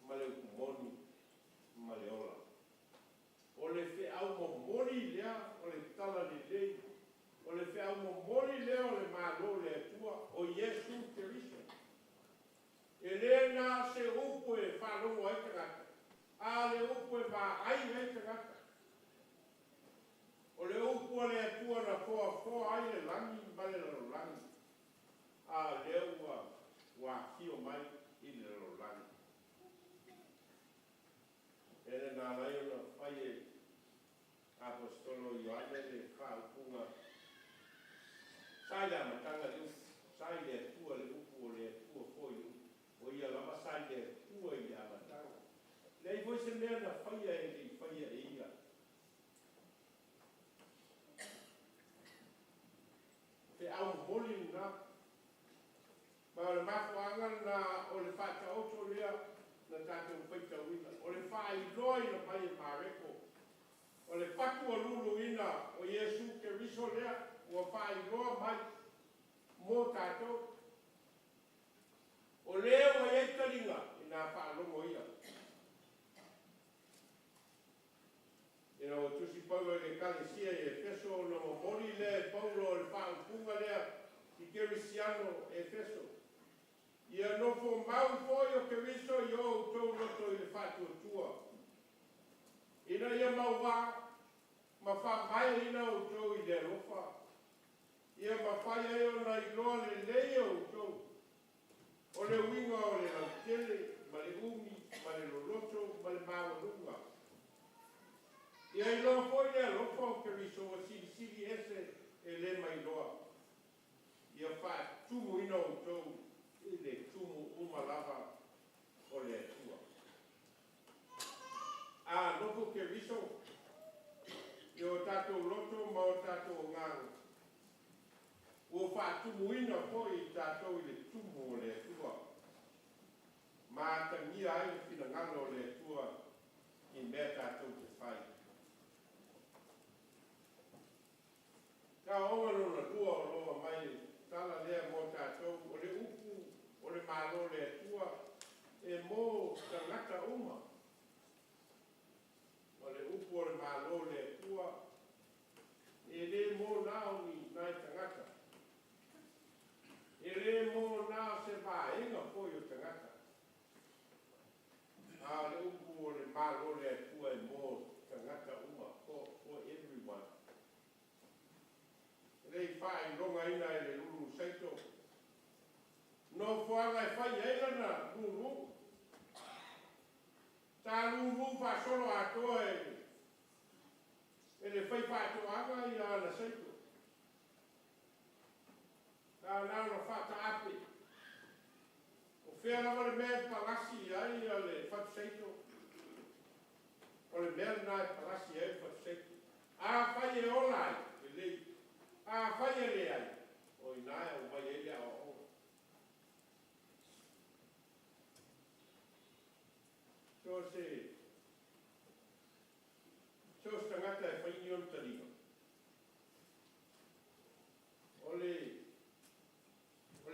ma le ukumoni ma le ola. O le whiau momoni lea o le tala le lei. O le whiau momoni lea o le mālo le atua o Iesu ke riso. E lea nā se upu e whalongo ai tangata. A le upu e mā ai ai tangata. O le upu le atua na foa ai le langi ma le langi. A lea wa kio mai i le rolani. Ele nā lai ona whai e apostolo Ioane le whaupunga. Sai le amatanga le upu, sai le atua le upu o le atua foi upu. O ia lama sai le atua i le amatanga. Lei foi se mea na whaia e le whaia e ia. Te au moli nga. Ma o le mafuanga na o le whātaoto lea na tātou whaitauina. O le whāiloi na pai e māreko. O le whatu o lulu ina o Iesu ke riso lea ua whailoa mai mō tātou. O leo e taringa i nā whaalongo ia. Ina o tusi paua e kalesia e Efeso no mori le paulo le whaapunga lea i Kerisiano e Efeso. Ia nofo mau foi o Keriso i o tau loto i le whātua. Ina ia mau wā, ma whaamai ina o tau i le rofa. Ia ma whai e o na i loa le leo o tau. O le winga o le lautele, ma le umi, ma le loloto, ma le mawanunga. Ia i loa foi le alofa o Keriso o sili ese e le mai loa. Ia wha tumu ina o tau i le tumu umalava o le atua. A loko Keriso, i o tātou loto ma o tātou ngangu. Ua whaatumuina po i tātou i le tumu o le atua. Ma tangia ai le whina o le atua i mea tātou te whai. Ka onga lona tua o loa mai tala lea mo tātou o le upu o le malo le atua e mō tangata uma. O le upu o le malo le atua e le mō nao ni nai tangata. E le mō nā se whaenga poi o tangata. A le upu o le malo le atua e mō tangata uma for everyone. Rei whae ronga ina e le lulu saito. No whaanga e whai eilana lulu. Tā lulu wha solo atoa e le whai whaetoanga i ana saito. Ka nāna whata ape. O whea lawa le mea palasi ai a le whatu seito. O le mea nai palasi ai whatu seito. A whai e olai, e lei. A whai e le ai. O i nai o mai e lea o o. So stangata e whai ion tarino. O le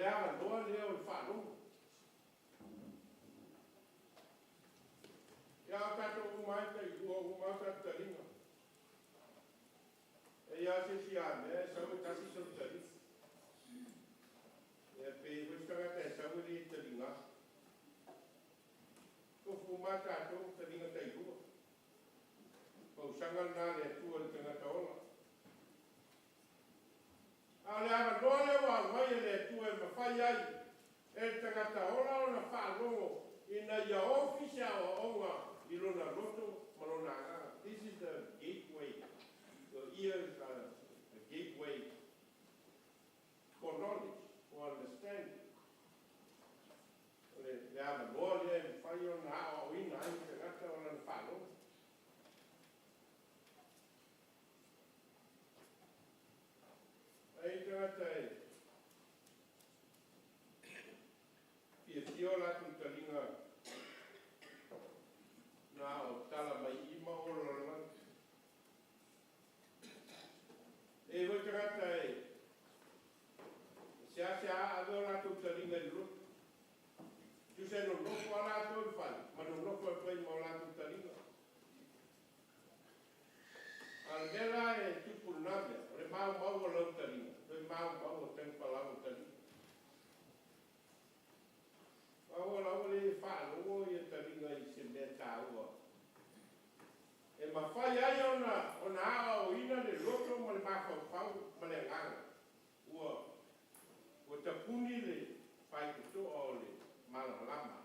awa noa lea o le whanonga. Ia o tātou umai tai ua umai tātou taringa. E ia se si a mea e sau e tasi sau taringa. E pe wistangata e sau e li taringa. Ko umai tātou taringa tai ua. Pausanga nā le atua le tangata ola. A le awa noa le wa mai e le atua e mawhai ai. E tangata ola o na whaalongo ina ia ofisa o onga i lona loto ma lona anga. This is the gateway. Your ears are the gateway for knowledge, for understanding. Le awa noa le e mawhai o na o ina ai tangata o na whaalongo. Ai tangata e Pia la tu taringa na o tala mai ima o lorona. E voi tangata e se a ado la tu taringa i luto. Tu se non loko a la tu fai, ma non loko e poi ma la tu taringa. Almela e tupu Nove, o le mau o lau taringa, o le mau o tempa lau taringa. Au lau le whaalogo i taringa i se mea tāua. E mawhai ai ona awa o ina le loto ma le mawhau ma le nganga. Ua tapuni le whai kutoa o le malalama.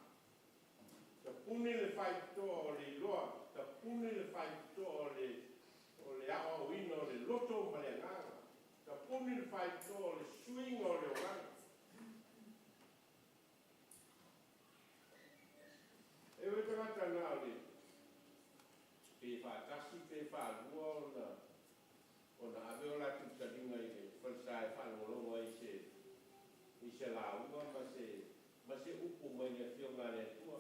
Tapuni le whai kutoa o le iloa. Tapuni le whai kutoa o le awa o ina o le loto ma le nganga. Tapuni le whai kutoa o le swing o le oranga. E we tangata nā le pe whātasi, pe whālua o na awe o la tutaringa i le whalsai whanolongo i se launga ma se upu mai na whionga le atua.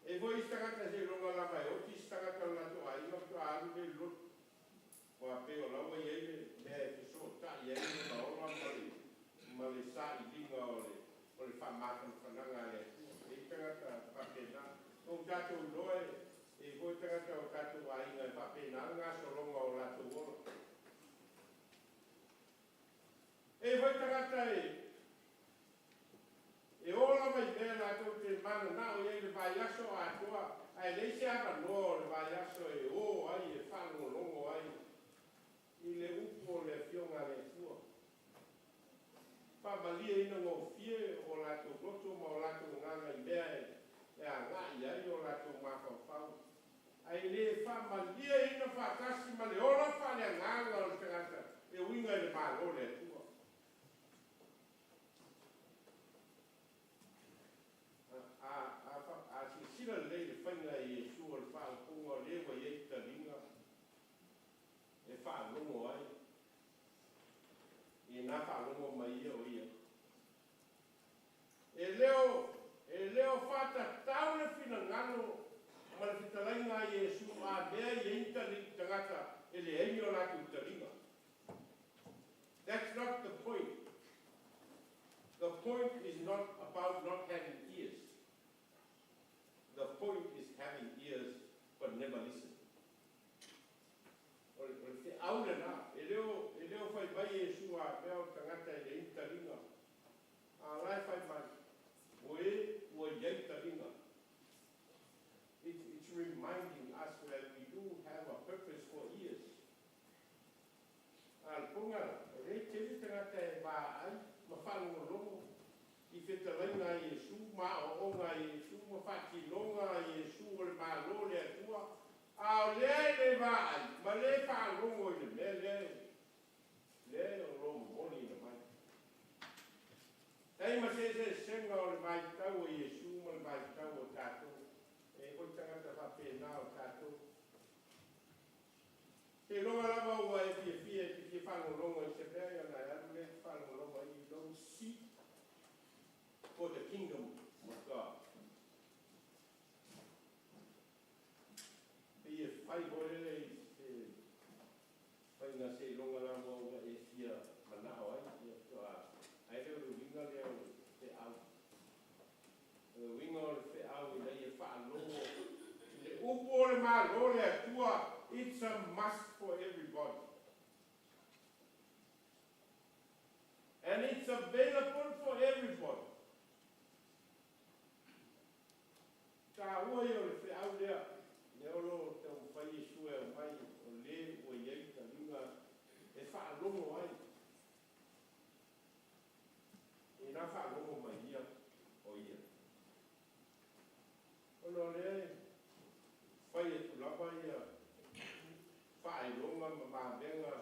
E voi tangata se ronga la mai o ti tangata la to ai o to aru le lot. O a pe o laua i eile mea ia i na ola ma le sa i linga o le whamata whananga le e tangata whapena o tātou loe e koe tangata o tātou a inga e whapena ngā solonga o lātou ora e koe tangata e ola mai mea lātou te mana nao e le vai aso atua ai leise aka noa le vai aso e o ai e whango longo ai i le upo le fionga le fua. Whamalia ina ngō fie o lātou loto ma o lātou nganga i mea e a ngai ai o lātou mawhawhau. Ai le whamalia ina whakasi ma le ola whane nganga o le tangata e winga i le mālo le fua. A sila le le whainga i Jesu o le whaakunga o lewa i eita ringa e whaalongo ai i nā whaalongo mai ia o ia e leo whata tau le whina ngano ma le whitalainga i Jesu a mea i eita ringa tangata e le eini o lātu utaringa. That's not the point. The point is not about not having ears. The point is having ears but never listen. O le aule na, e leo whai mai Jesu a mea o tangata e le intaringa. A lai whai mai, o iei taringa. It's reminding us that we do have a purpose for ears. Al punga, rei tele tangata e ba ai, ma whanongo longo. I whetalainga i Jesu, ma o onga i Jesu, ma whakinonga i Jesu o le mālo le atua. A o lea le vai, ma le whanongo i le mea le o romo moni na mai. Tei ma se senga o le mai tau o Jesu, ma le mai tau o tātou. E koi tangata whapena o tātou. Te longa lava ua e fie whanongo i se pēr, ia nai anu le whanongo i don't seek for the kingdom of God. Ia whai hoere whai ngā se longa la mua e fia manao ai, ai reo winga leo te au. Winga o le te au i nei e whaalogo. Le upo le mālo le atua, it's a must for everybody. And it's available for everybody. Ka ua i o le whiau lea, ne olo te o whai Jesu e mai o le o iei ta linga e whaalongo ai. E nā whaalongo mai ia o ia. Ono le whai e tulapa ia, whaelonga ma mābenga,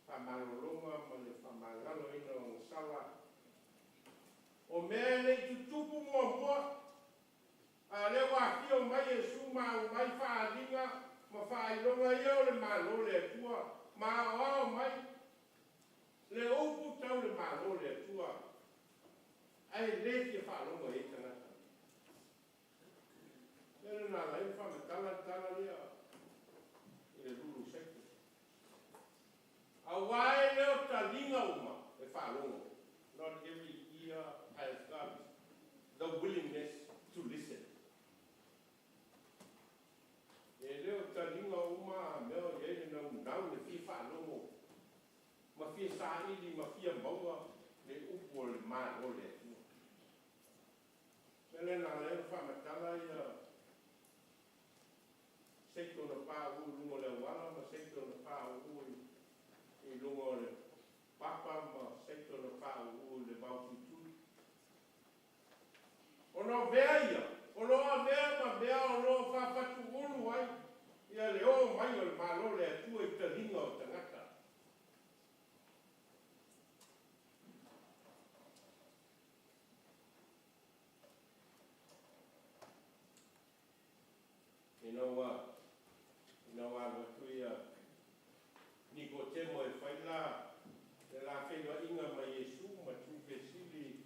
whamalolonga ma le whamangalo ina o sawa. O mea nei tutupu mua a le wa fio mai Jesu ma mai whaalinga ma whaelonga ia o le mālo le atua ma o mai le upu tau le mālo le atua ai le ki whaalonga e tangata nere nā lai whamatala lia i le lulu sekte a wai leo ta linga uma e whaalonga. Not every ear has got the willingness to listen. E leo ta linga uma meo e na unau le fi whaalogo. Ma fi saili, ma fi maua le upo le maa o le atua. Mele na leo whamatala ia seito na pā uu lungo le wala, ma seito na pā uu i lungo le papa, ma seito na pā uu le maututu. Ono vea ia, ono a vea ma vea ono whawhatu unu ai, ia le o mai o le malo le atua i ta linga o tangata. Inawa watu ia Nicodemo e whaila e la whenua inga ma Jesu ma tupe sili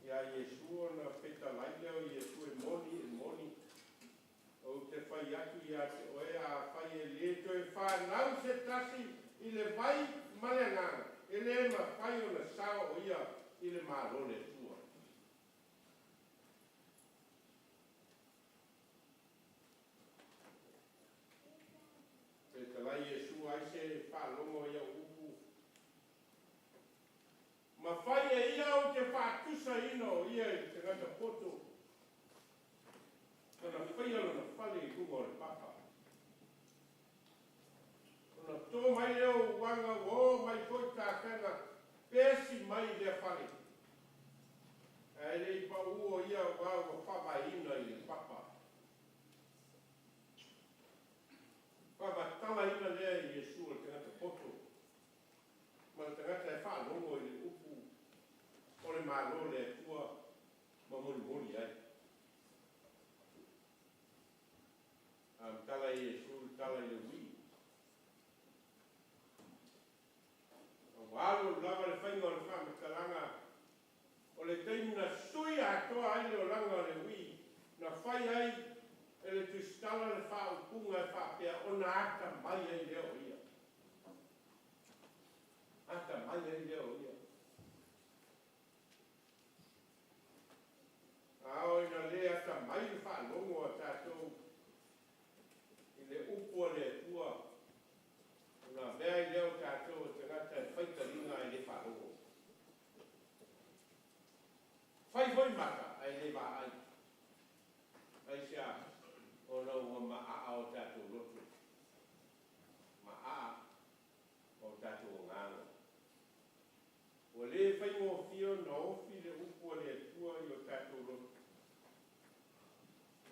ia Jesu na peta laileo Jesu e moni o te whai atu ia te oe a whai e leto e whanau se tasi i le vai malenga e le mawhai o na sao o ia i le malo le tua. Pe talai Iesu ai se whalongo ia upu. Mawhai e ia o te whātusa ino ia i te ngata poto. Kana whaialo na whale i rungo le papa. Kana tō mai leo wanga o mai koi tā whenga pēsi mai le whale. E le i pa uo ia wāua whawai ina i le papa. Whawa tala ina lea i Iesu le tangata poto. Ma le tangata e whālongo i le upu o le mālo le tua ma mori ai. Tala i Iesu, tala i le wi. Walo lava le whainga o le whamatalanga o le teimina sui atoa ai le o langa o le wi. Na whai ai e le tustala le whaupunga e whapea o na ata mai ai leo ia. Ata mai ai leo ia. Ao ina le ata mai le whalongo a tātou i le upo le tua. Una vea i leo tātou o te ngata e whaitaringa i le whalongo. Whai hoi maka ai le wā ai. Ai sia o nau o maa o tātou lotu. Maa o tātou ngānga. O le whaingo fio na ofi le upo le tua i o tātou lotu.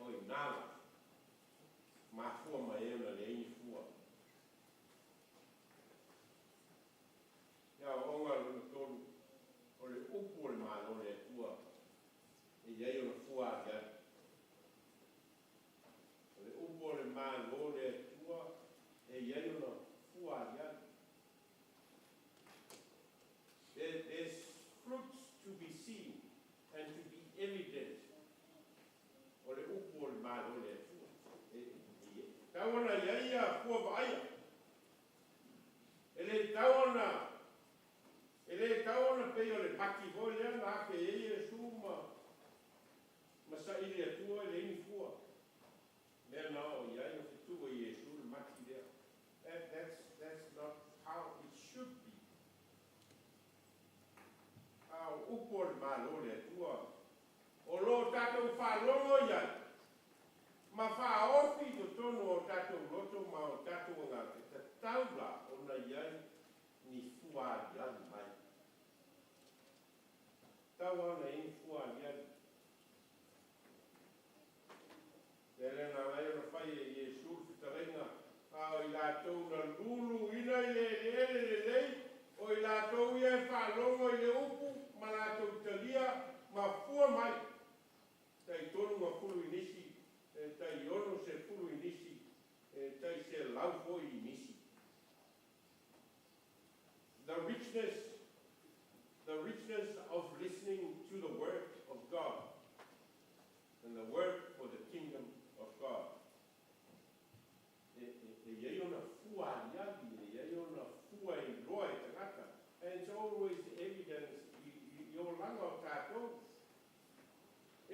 O i nāla. Ma fua mai e na le ini fua. Ia onga luna tolu. O le upo le malo le tua. E iei o na fua a kia. O le upo le malo le tua. E iei o na fua a kia. There's fruits to be seen and to be evident. O le upo le malo le tua. Tawana iaia kua vaia. Ele tawana pe o le paki voi lea na ake eie suma. Masa ili atua le ini fua. Lea nao iaia te tua i Iesu le maki lea. That's not how it should be. Au upo le malo le tua. O lo tātou whalongo iai. Ma whaofi to tono o tātou loto ma o tātou ngā te taula o na iai ni fua iai mai. Taua na ini fua iai. Lele na mai o na whai e Iesu whitarenga a o i lātou na lulu ina i le o i lātou ia e whalongo i le upu ma lātou talia ma fua mai. Tai tonu ma fulu inisi. Tai ono se fulu inisi, tai se laufo inisi. The richness of listening to the word of God and the word for the kingdom of God. E ona fua yagi, e ona fua in roa e tangata. And it's always evidence i o langa o tātou.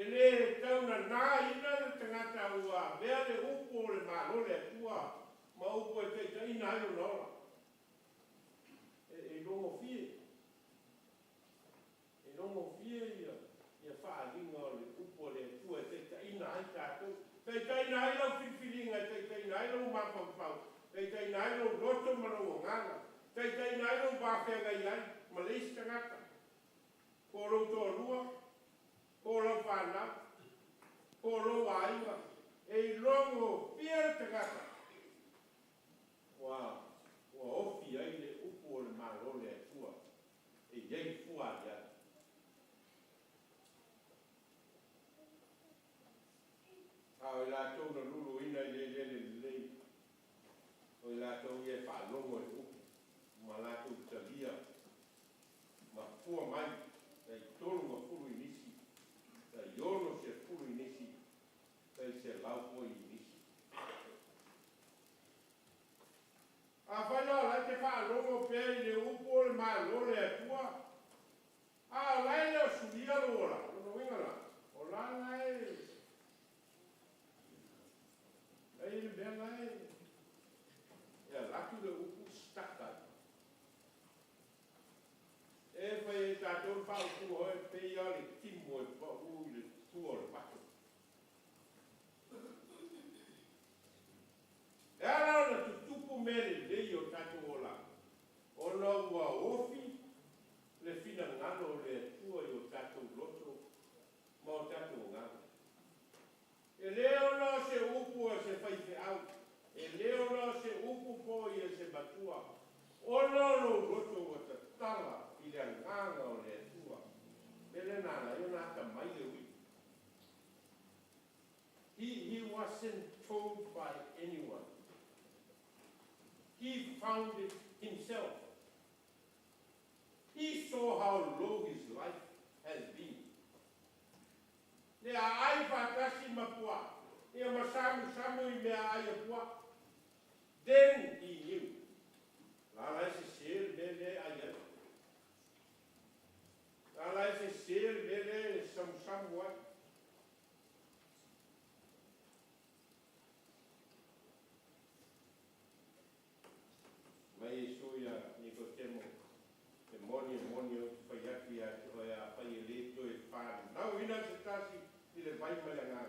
Ele tauna nā ina le tangata ua mea le upo le malo le tua ma upo e te taina aio nola. E longo fie. E longo fie ia whaalinga o le upo le tua e te taina ai tātou. Te taina ai lau whiwhiringa, te taina ai lau mapapau, te taina ai lau roto marau nganga, te taina ai lau bāwhenga iai, ma leisi tangata. Ko roto rua. Ko lau whanau, ko lau aiwa, e longo pia te kata. Ua ofi ai le upo o le malo le atua, e iei fua iai. Ao i lātou na lulu ina i le. O i lātou i e whalongo e upo, ma lātou talia, ma fua mai, e tolu ma fulu inisi. Tai ono se fulu inisi, tai se laupo inisi. A whainau lai te whaalongo pēi le upo le malo tua. O no loto o te tala I le nganga o le tua. Pele nana I ona ta mai le ui. He wasn't told by anyone. He found it himself. He saw how low his life has been. Le ai whakasi mapua. Le masamu samu I mea ai apua. Then he knew. Lala se ser bele ai. Lala se ser bele some what. Mai soia Nicotemo. E moni o whaiaki a te hoi a whai le to e whāna. Nau ina se tasi I le vai mai ngā.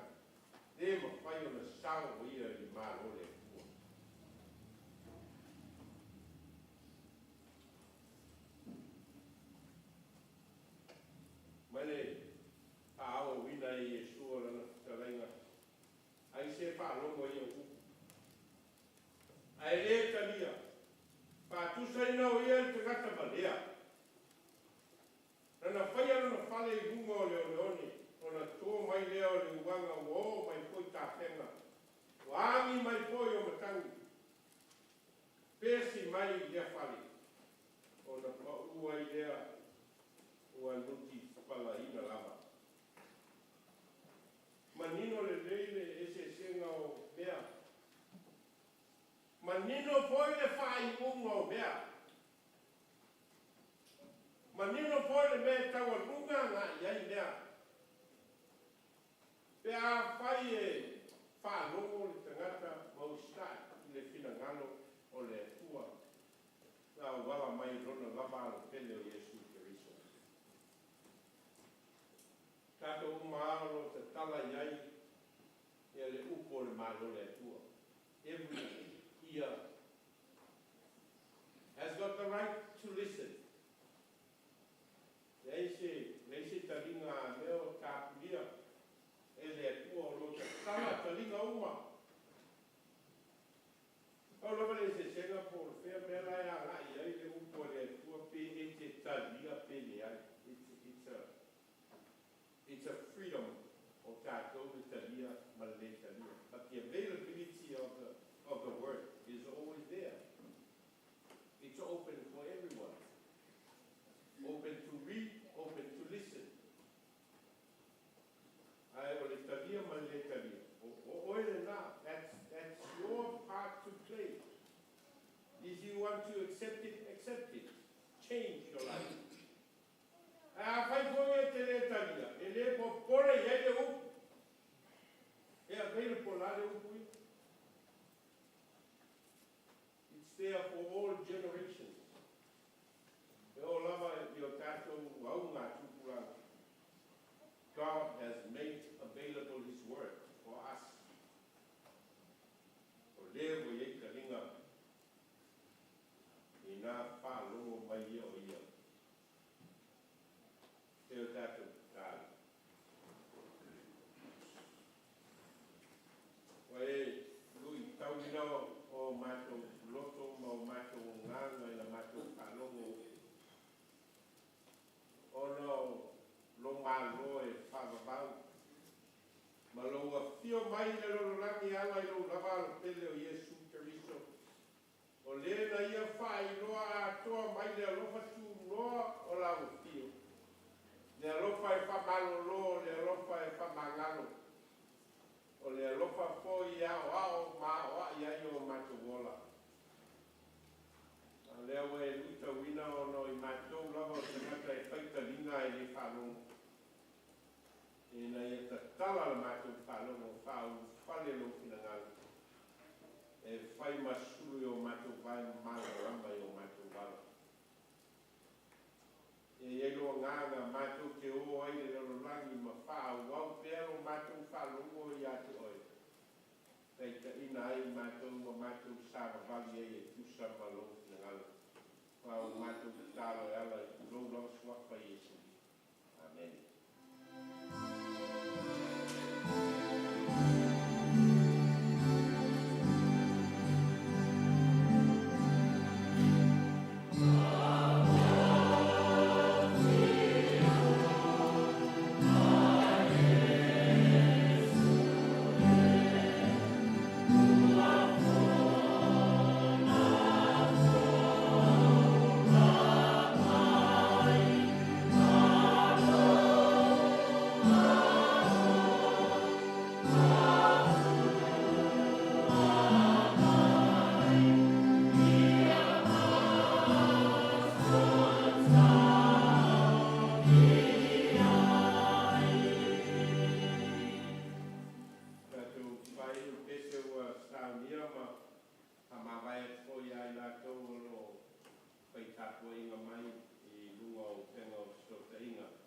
Le ma whai o na sao o ia I mālo le kua. Mai le a ao wina I e sua lana talainga. Ai se whālongo I o upu. Ai le talia. Pātusa ina o ia te gata malea. Nana whaia na whale I hunga o leo leone. O na tō mai lea o le uanga o mai poi tā whenga. O angi mai poi o matangi. Pēsi mai I lea whale. O na ua I lea ua nuti whala ina lava. Manino le leile e se senga o mea. Manino poi le whai unga o mea. Manino poi le mea taua lunga ngā iai mea. Pea whai e whālongo le tangata mau stai I le whinangalo o le tua. Nā wala mai rona lava ala pele o Yesu Keriso. Tato umaaro te tala iai e le upo le malo le tua. Every ear has got the right to listen. Leise talinga leo tāpulia e le tua o lo te tala talinga uma. O lava le se senga por fea mela e a ngai ai le upo le tua pe e te talia pe le ai. It's a freedom o tātou le talia ma le talia. But the availability of the word is always there. It's open for everyone. Open to read, open to listen. Ai o le talia ma le talia. O ele nā, that's your part to play. If you want to accept it, accept it. Change your life. A fai foi e te le talia. E le po pore e le upu. E a veile po la le upu. It's there for all generations. E o lava I o tātou au ngā tupuranga. God has made available His word for us. O lewa I ka ringa. I nā whālongo mai ia o ia. Te o tātou tāli. Wai lui tauina o mātou loto ma o mātou nganga I na mātou whālongo. Ono lo malo e whawabau. Ma lo a whio mai le lo rangi ala I lo lava pele o Yesu Keriso. O lena ia whai loa a toa mai le alofa tu loa o la o whio. Le alofa e whamalo lo, le alofa e whamangalo. O le alofa fo I ao ma o a ia I o matuola. Leo e luta wina o no I mātou lava o te mata e whaita linga e le whalongo. E na ia ta tala le mātou whalongo whau whale lo whina ngālu. E whai masuru o mātou vai mana ramba o mātou wala. E elo ngāna mātou te o ai le lalo rangi ma whau wau pēr o mātou whalongo I ate oi. Teita ina ai mātou ma mātou sāra vali e tusa malo ngalo. Wau mātou tālo e ala I lolo swapa Yesu. Amen. Saunia ma hamawai ko ia ila tau lo pai tapo inga mai I lunga o tenga o so te inga.